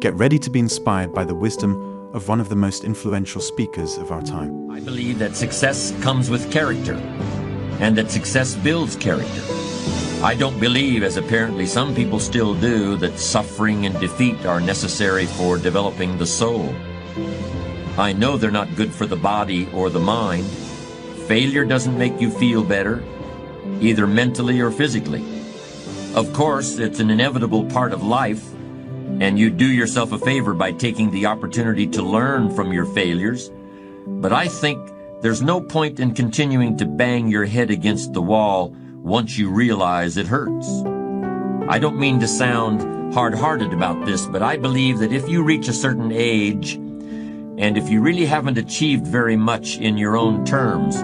Get ready to be inspired by the wisdom of one of the most influential speakers of our time. I believe that success comes with character, and that success builds character. I don't believe, as apparently some people still do, that suffering and defeat are necessary for developing the soul. I know they're not good for the body or the mind. Failure doesn't make you feel better, either mentally or physically. Of course, it's an inevitable part of life, and you do yourself a favor by taking the opportunity to learn from your failures. But I think there's no point in continuing to bang your head against the wall once you realize it hurts. I don't mean to sound hard-hearted about this, but I believe that if you reach a certain age, and if you really haven't achieved very much in your own terms,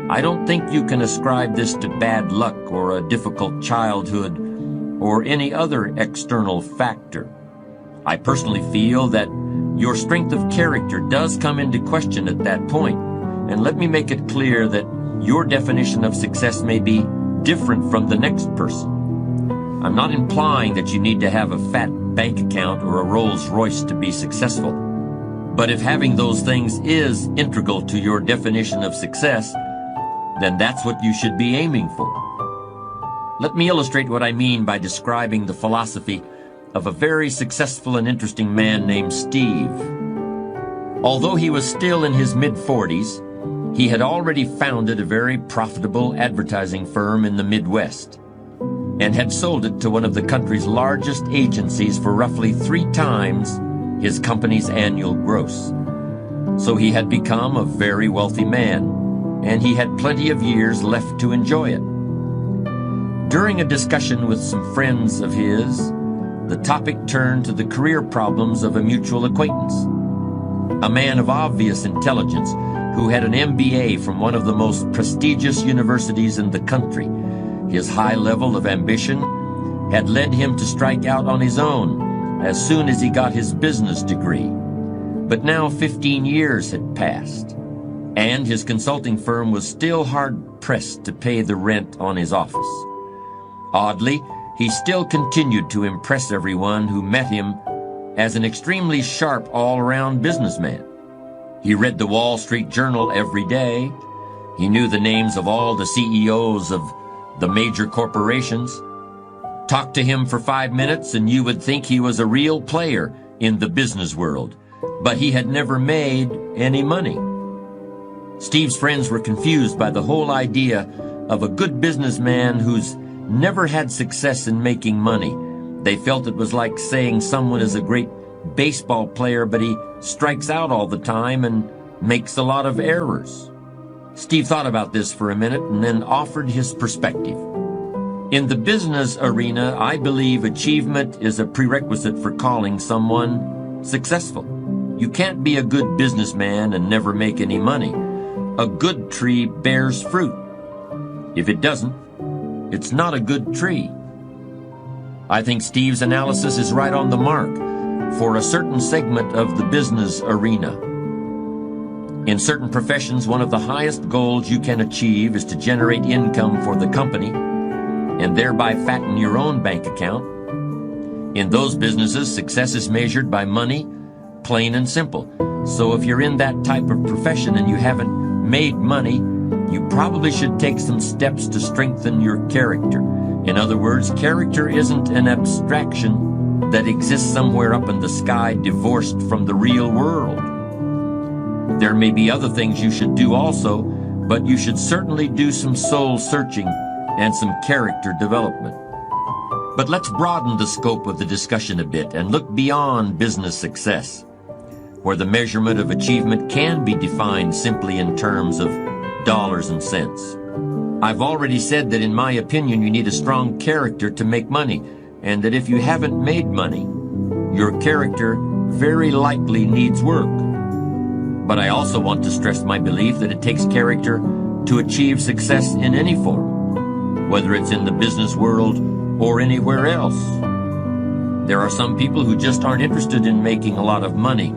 I don't think you can ascribe this to bad luck or a difficult childhood or any other external factor. I personally feel that your strength of character does come into question at that point. And let me make it clear that your definition of success may be different from the next person. I'm not implying that you need to have a fat bank account or a Rolls Royce to be successful. But if having those things is integral to your definition of success, then that's what you should be aiming for. Let me illustrate what I mean by describing the philosophy of a very successful and interesting man named Steve. Although he was still in his mid-40s, he had already founded a very profitable advertising firm in the Midwest and had sold it to one of the country's largest agencies for roughly 3 times his company's annual gross. So he had become a very wealthy man, and he had plenty of years left to enjoy it. During a discussion with some friends of his, the topic turned to the career problems of a mutual acquaintance, a man of obvious intelligence who had an MBA from one of the most prestigious universities in the country. His high level of ambition had led him to strike out on his own as soon as he got his business degree. But now 15 years had passed, and his consulting firm was still hard-pressed to pay the rent on his office. Oddly, he still continued to impress everyone who met him as an extremely sharp all-around businessman. He read the Wall Street Journal every day. He knew the names of all the CEOs of the major corporations. Talk to him for 5 minutes and you would think he was a real player in the business world, but he had never made any money. Steve's friends were confused by the whole idea of a good businessman who's never had success in making money. They felt it was like saying someone is a great baseball player, but he strikes out all the time and makes a lot of errors. Steve thought about this for a minute and then offered his perspective. In the business arena, I believe achievement is a prerequisite for calling someone successful. You can't be a good businessman and never make any money. A good tree bears fruit. If it doesn't, it's not a good tree. I think Steve's analysis is right on the mark for a certain segment of the business arena. In certain professions, one of the highest goals you can achieve is to generate income for the company and thereby fatten your own bank account. In those businesses, success is measured by money, plain and simple. So if you're in that type of profession and you haven't made money, you probably should take some steps to strengthen your character. In other words, character isn't an abstraction that exists somewhere up in the sky divorced from the real world. There may be other things you should do also, but you should certainly do some soul searching and some character development. But let's broaden the scope of the discussion a bit and look beyond business success, where the measurement of achievement can be defined simply in terms of dollars and cents. I've already said that in my opinion you need a strong character to make money, and that if you haven't made money, your character very likely needs work. But I also want to stress my belief that it takes character to achieve success in any form, whether it's in the business world or anywhere else. There are some people who just aren't interested in making a lot of money.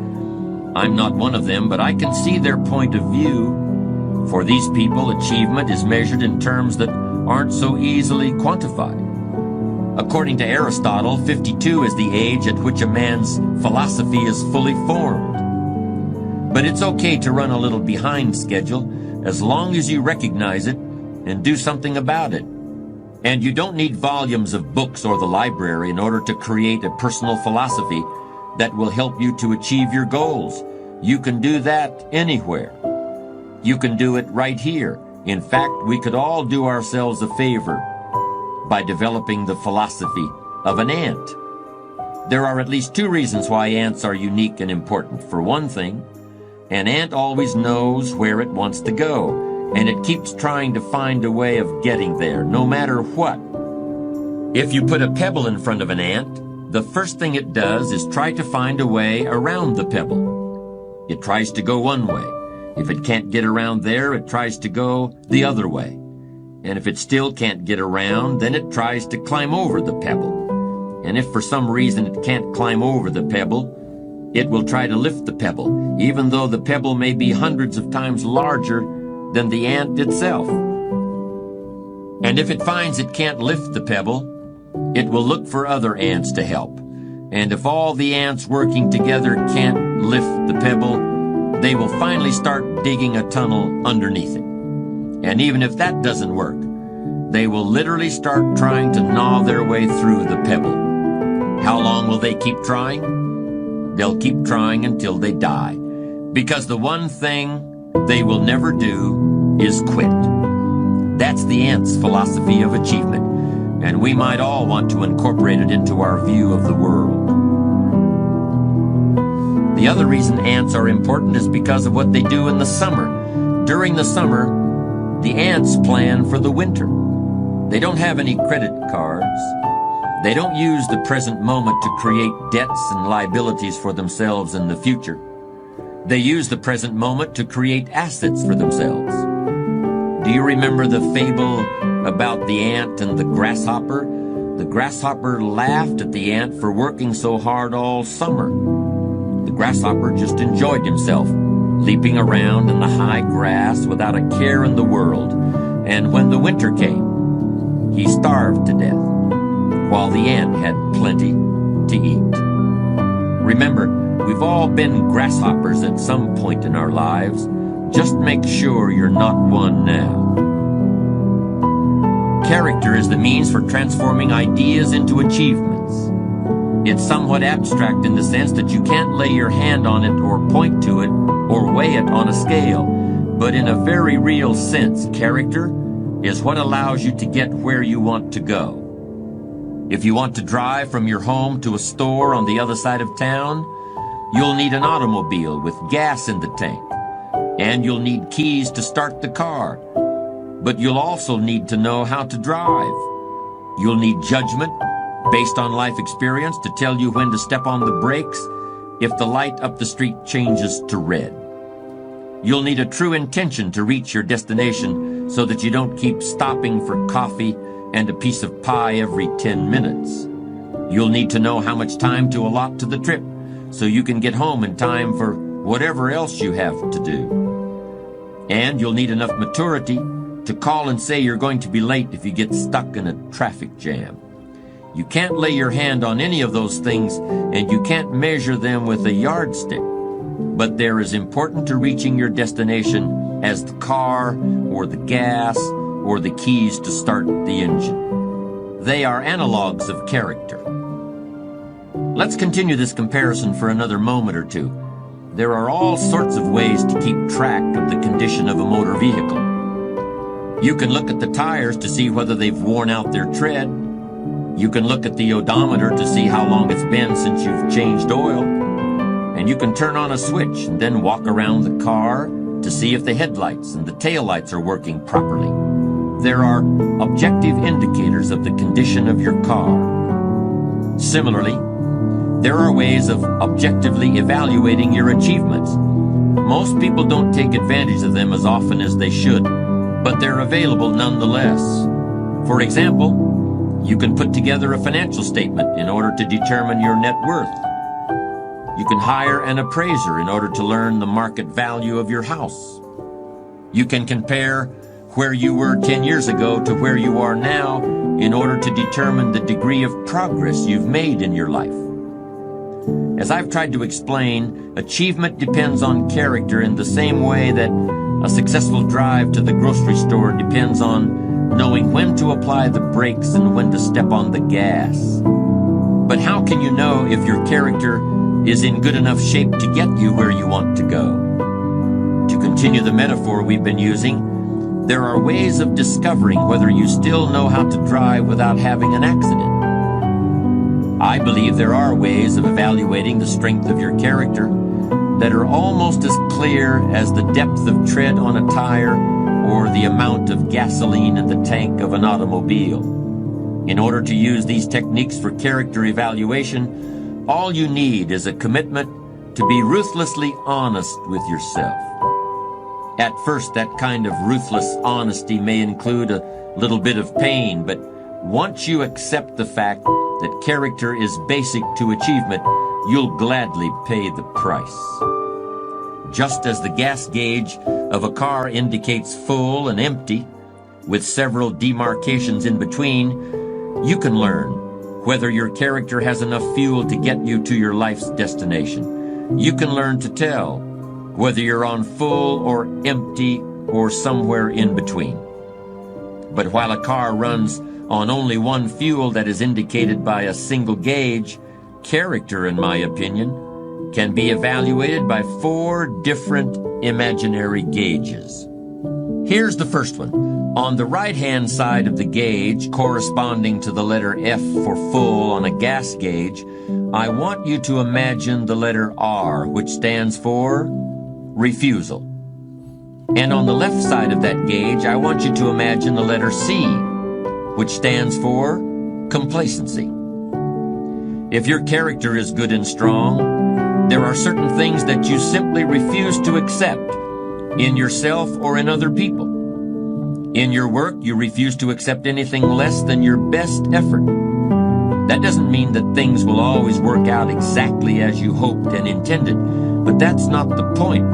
I'm not one of them, but I can see their point of view. For these people, achievement is measured in terms that aren't so easily quantified. According to Aristotle, 52 is the age at which a man's philosophy is fully formed. But it's okay to run a little behind schedule as long as you recognize it and do something about it. And you don't need volumes of books or the library in order to create a personal philosophy that will help you to achieve your goals. You can do that anywhere. You can do it right here. In fact, we could all do ourselves a favor by developing the philosophy of an ant. There are at least two reasons why ants are unique and important. For one thing, an ant always knows where it wants to go, and it keeps trying to find a way of getting there, no matter what. If you put a pebble in front of an ant, the first thing it does is try to find a way around the pebble. It tries to go one way. If it can't get around there, it tries to go the other way. And if it still can't get around, then it tries to climb over the pebble. And if for some reason it can't climb over the pebble, it will try to lift the pebble, even though the pebble may be hundreds of times larger than the ant itself. And if it finds it can't lift the pebble, it will look for other ants to help. And if all the ants working together can't lift the pebble, they will finally start digging a tunnel underneath it. And even if that doesn't work, they will literally start trying to gnaw their way through the pebble. How long will they keep trying? They'll keep trying until they die, because the one thing they will never do is quit. That's the ant's philosophy of achievement, and we might all want to incorporate it into our view of the world. The other reason ants are important is because of what they do in the summer. During the summer, the ants plan for the winter. They don't have any credit cards. They don't use the present moment to create debts and liabilities for themselves in the future. They use the present moment to create assets for themselves. Do you remember the fable about the ant and the grasshopper? The grasshopper laughed at the ant for working so hard all summer. The grasshopper just enjoyed himself, leaping around in the high grass without a care in the world. And when the winter came, he starved to death, while the ant had plenty to eat. Remember, we've all been grasshoppers at some point in our lives. Just make sure you're not one now. Character is the means for transforming ideas into achievements. It's somewhat abstract in the sense that you can't lay your hand on it or point to it or weigh it on a scale. But in a very real sense, character is what allows you to get where you want to go. If you want to drive from your home to a store on the other side of town, you'll need an automobile with gas in the tank. And you'll need keys to start the car. But you'll also need to know how to drive. You'll need judgment based on life experience to tell you when to step on the brakes if the light up the street changes to red. You'll need a true intention to reach your destination so that you don't keep stopping for coffee and a piece of pie every 10 minutes. You'll need to know how much time to allot to the trip so you can get home in time for whatever else you have to do. And you'll need enough maturity to call and say you're going to be late if you get stuck in a traffic jam. You can't lay your hand on any of those things, and you can't measure them with a yardstick. But they're as important to reaching your destination as the car, or the gas, or the keys to start the engine. They are analogs of character. Let's continue this comparison for another moment or two. There are all sorts of ways to keep track of the condition of a motor vehicle. You can look at the tires to see whether they've worn out their tread. You can look at the odometer to see how long it's been since you've changed oil. And you can turn on a switch and then walk around the car to see if the headlights and the taillights are working properly. There are objective indicators of the condition of your car. Similarly, there are ways of objectively evaluating your achievements. Most people don't take advantage of them as often as they should, but they're available nonetheless. For example, you can put together a financial statement in order to determine your net worth. You can hire an appraiser in order to learn the market value of your house. You can compare where you were 10 years ago to where you are now in order to determine the degree of progress you've made in your life. As I've tried to explain, achievement depends on character in the same way that a successful drive to the grocery store depends on knowing when to apply the brakes and when to step on the gas. But how can you know if your character is in good enough shape to get you where you want to go? To continue the metaphor we've been using, there are ways of discovering whether you still know how to drive without having an accident. I believe there are ways of evaluating the strength of your character that are almost as clear as the depth of tread on a tire or the amount of gasoline in the tank of an automobile. In order to use these techniques for character evaluation, all you need is a commitment to be ruthlessly honest with yourself. At first, that kind of ruthless honesty may include a little bit of pain, but once you accept the fact that character is basic to achievement, you'll gladly pay the price. Just as the gas gauge of a car indicates full and empty, with several demarcations in between, you can learn whether your character has enough fuel to get you to your life's destination. You can learn to tell whether you're on full or empty or somewhere in between. But while a car runs on only one fuel that is indicated by a single gauge, character, in my opinion, can be evaluated by 4 different imaginary gauges. Here's the first one. On the right-hand side of the gauge, corresponding to the letter F for full on a gas gauge, I want you to imagine the letter R, which stands for refusal. And on the left side of that gauge, I want you to imagine the letter C, which stands for complacency. If your character is good and strong, there are certain things that you simply refuse to accept in yourself or in other people. In your work, you refuse to accept anything less than your best effort. That doesn't mean that things will always work out exactly as you hoped and intended, but that's not the point.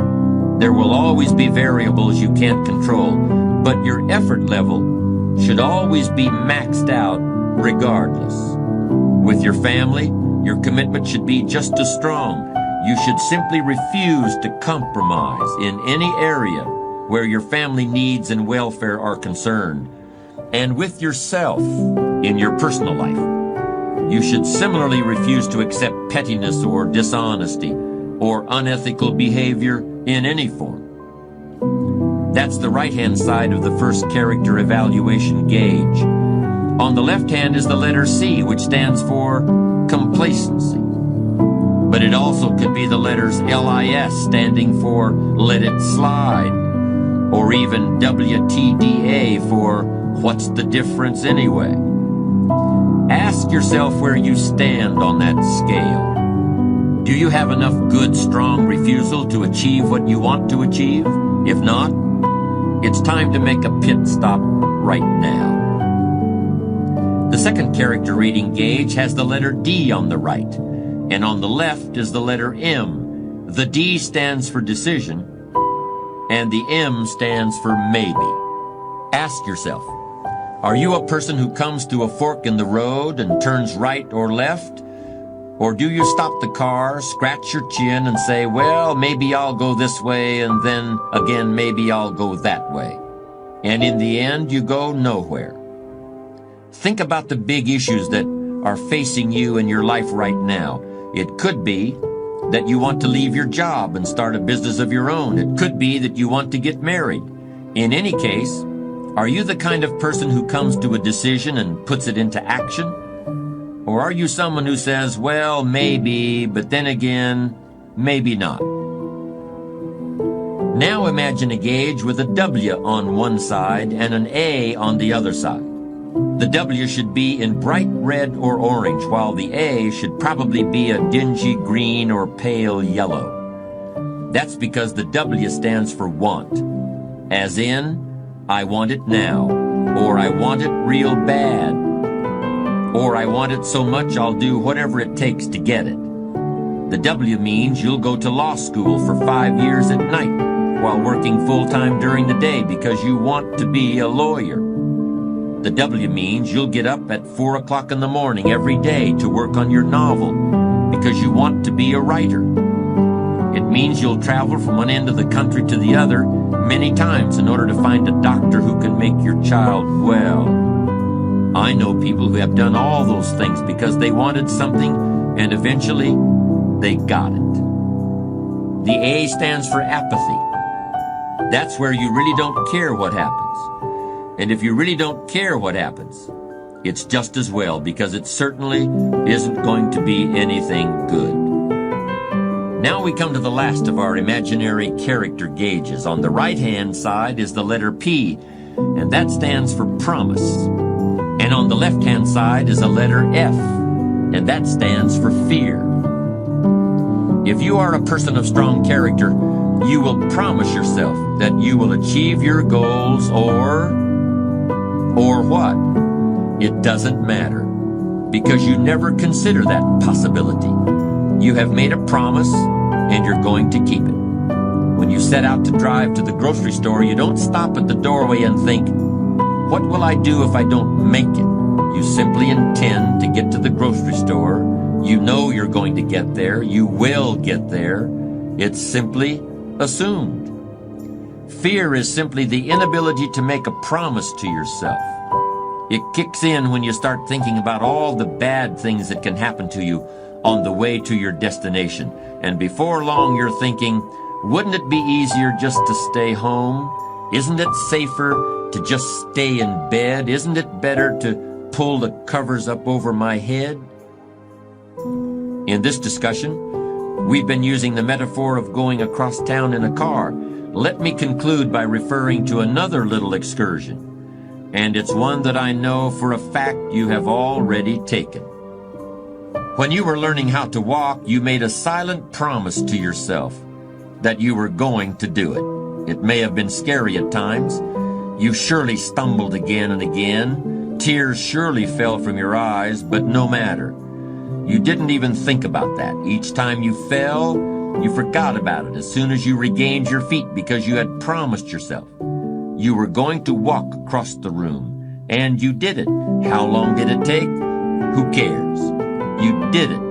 There will always be variables you can't control, but your effort level should always be maxed out regardless. With your family, your commitment should be just as strong. You should simply refuse to compromise in any area where your family needs and welfare are concerned. And with yourself, in your personal life, you should similarly refuse to accept pettiness or dishonesty or unethical behavior in any form. That's the right-hand side of the first character evaluation gauge. On the left hand is the letter C, which stands for complacency. But it also could be the letters LIS, standing for let it slide, or even WTDA for what's the difference anyway. Ask yourself where you stand on that scale. Do you have enough good, strong refusal to achieve what you want to achieve? If not, it's time to make a pit stop right now. The second character rating gauge has the letter D on the right, and on the left is the letter M. The D stands for decision, and the M stands for maybe. Ask yourself, are you a person who comes to a fork in the road and turns right or left? Or do you stop the car, scratch your chin, and say, well, maybe I'll go this way, and then again, maybe I'll go that way. And in the end, you go nowhere. Think about the big issues that are facing you in your life right now. It could be that you want to leave your job and start a business of your own. It could be that you want to get married. In any case, are you the kind of person who comes to a decision and puts it into action? Or are you someone who says, well, maybe, but then again, maybe not? Now imagine a gauge with a W on one side and an A on the other side. The W should be in bright red or orange, while the A should probably be a dingy green or pale yellow. That's because the W stands for want, as in, I want it now, or I want it real bad, or I want it so much I'll do whatever it takes to get it. The W means you'll go to law school for 5 years at night while working full-time during the day because you want to be a lawyer. The W means you'll get up at 4 o'clock in the morning every day to work on your novel because you want to be a writer. It means you'll travel from one end of the country to the other many times in order to find a doctor who can make your child well. I know people who have done all those things because they wanted something and eventually they got it. The A stands for apathy. That's where you really don't care what happens. And if you really don't care what happens, it's just as well because it certainly isn't going to be anything good. Now we come to the last of our imaginary character gauges. On the right-hand side is the letter P, and that stands for promise. And on the left-hand side is a letter F, and that stands for fear. If you are a person of strong character, you will promise yourself that you will achieve your goals or what? It doesn't matter, because you never consider that possibility. You have made a promise, and you're going to keep it. When you set out to drive to the grocery store, you don't stop at the doorway and think, what will I do if I don't make it? You simply intend to get to the grocery store. You know you're going to get there. You will get there. It's simply assumed. Fear is simply the inability to make a promise to yourself. It kicks in when you start thinking about all the bad things that can happen to you on the way to your destination. And before long you're thinking, wouldn't it be easier just to stay home? Isn't it safer to just stay in bed? Isn't it better to pull the covers up over my head? In this discussion, we've been using the metaphor of going across town in a car. Let me conclude by referring to another little excursion. And it's one that I know for a fact you have already taken. When you were learning how to walk, you made a silent promise to yourself that you were going to do it. It may have been scary at times. You surely stumbled again and again. Tears surely fell from your eyes, but no matter. You didn't even think about that. Each time you fell, you forgot about it as soon as you regained your feet because you had promised yourself you were going to walk across the room. And you did it. How long did it take? Who cares? You did it.